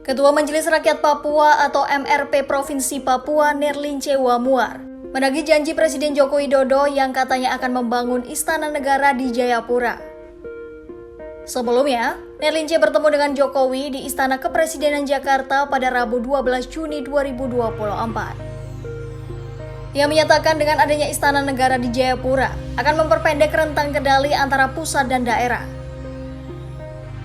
Ketua Majelis Rakyat Papua atau MRP Provinsi Papua Nerlince Wamuar menagih janji Presiden Joko Widodo yang katanya akan membangun Istana Negara di Jayapura. Sebelumnya, Nerlince bertemu dengan Jokowi di Istana Kepresidenan Jakarta pada Rabu 12 Juni 2024. Ia menyatakan dengan adanya Istana Negara di Jayapura akan memperpendek rentang kendali antara pusat dan daerah.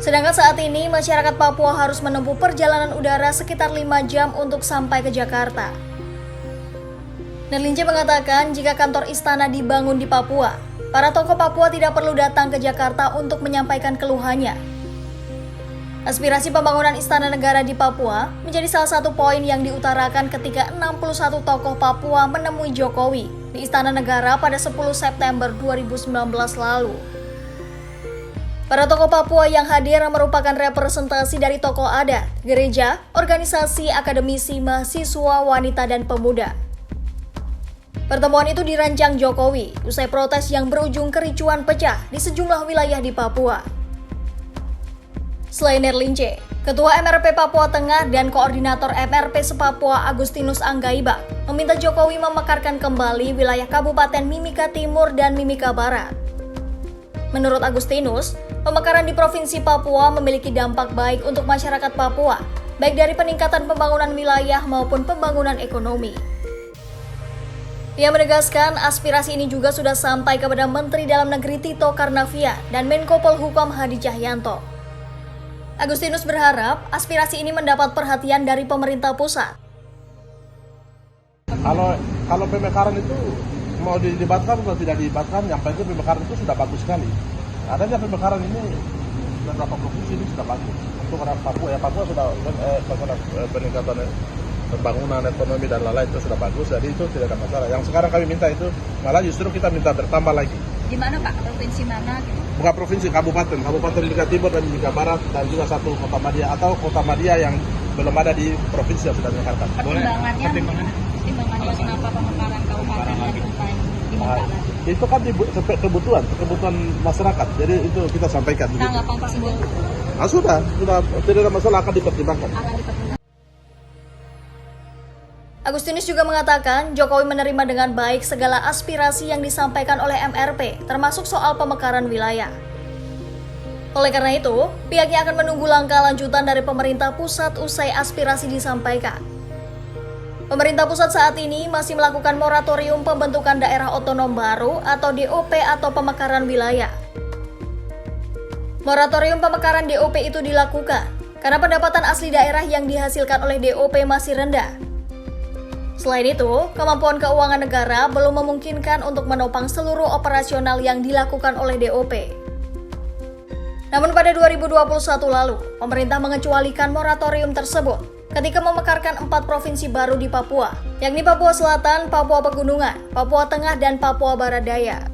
Sedangkan saat ini, masyarakat Papua harus menempuh perjalanan udara sekitar 5 jam untuk sampai ke Jakarta. Nerlince mengatakan jika kantor istana dibangun di Papua, para tokoh Papua tidak perlu datang ke Jakarta untuk menyampaikan keluhannya. Aspirasi pembangunan Istana Negara di Papua menjadi salah satu poin yang diutarakan ketika 61 tokoh Papua menemui Jokowi di Istana Negara pada 10 September 2019 lalu. Para tokoh Papua yang hadir merupakan representasi dari tokoh adat, gereja, organisasi, akademisi, mahasiswa, wanita, dan pemuda. Pertemuan itu dirancang Jokowi usai protes yang berujung kericuan pecah di sejumlah wilayah di Papua. Selain Nerlince, Ketua MRP Papua Tengah dan Koordinator MRP Se-Papua Agustinus Anggaiba meminta Jokowi memekarkan kembali wilayah Kabupaten Mimika Timur dan Mimika Barat. Menurut Agustinus, pemekaran di Provinsi Papua memiliki dampak baik untuk masyarakat Papua, baik dari peningkatan pembangunan wilayah maupun pembangunan ekonomi. Ia menegaskan aspirasi ini juga sudah sampai kepada Menteri Dalam Negeri Tito Karnavian dan Menko Polhukam Hadi Cahyanto. Agustinus berharap aspirasi ini mendapat perhatian dari pemerintah pusat. Kalau pemekaran itu mau didebatkan atau tidak didebatkan, yang penting pemekaran itu sudah bagus sekali. Adanya pemekaran ini beberapa provinsi ini sudah bagus. Untuk orang Papua, Papua sudah peningkatan pembangunan ekonomi dan lain-lain itu sudah bagus, jadi itu tidak ada masalah. Yang sekarang kami minta itu, malah justru kita minta bertambah lagi. Di mana Pak? Provinsi mana? Bukan provinsi, kabupaten Mimika Timur dan Mimika Barat, dan juga satu Kota Madia atau Kota Madia yang belum ada di provinsi yang sudah dimekarkan. Pertimbangannya kenapa pemekaran kabupaten dan kota dimekarkan? Itu kan kebutuhan masyarakat, jadi itu kita sampaikan. Tanggapan Pak Simbol? Sudah tidak ada masalah, akan dipertimbangkan. Agustinus juga mengatakan Jokowi menerima dengan baik segala aspirasi yang disampaikan oleh MRP, termasuk soal pemekaran wilayah. Oleh karena itu, pihaknya akan menunggu langkah lanjutan dari pemerintah pusat usai aspirasi disampaikan. Pemerintah pusat saat ini masih melakukan moratorium pembentukan daerah otonom baru atau DOP atau pemekaran wilayah. Moratorium pemekaran DOP itu dilakukan karena pendapatan asli daerah yang dihasilkan oleh DOP masih rendah. Selain itu, kemampuan keuangan negara belum memungkinkan untuk menopang seluruh operasional yang dilakukan oleh DOP. Namun pada 2021 lalu, pemerintah mengecualikan moratorium tersebut ketika memekarkan 4 provinsi baru di Papua, yakni Papua Selatan, Papua Pegunungan, Papua Tengah, dan Papua Barat Daya.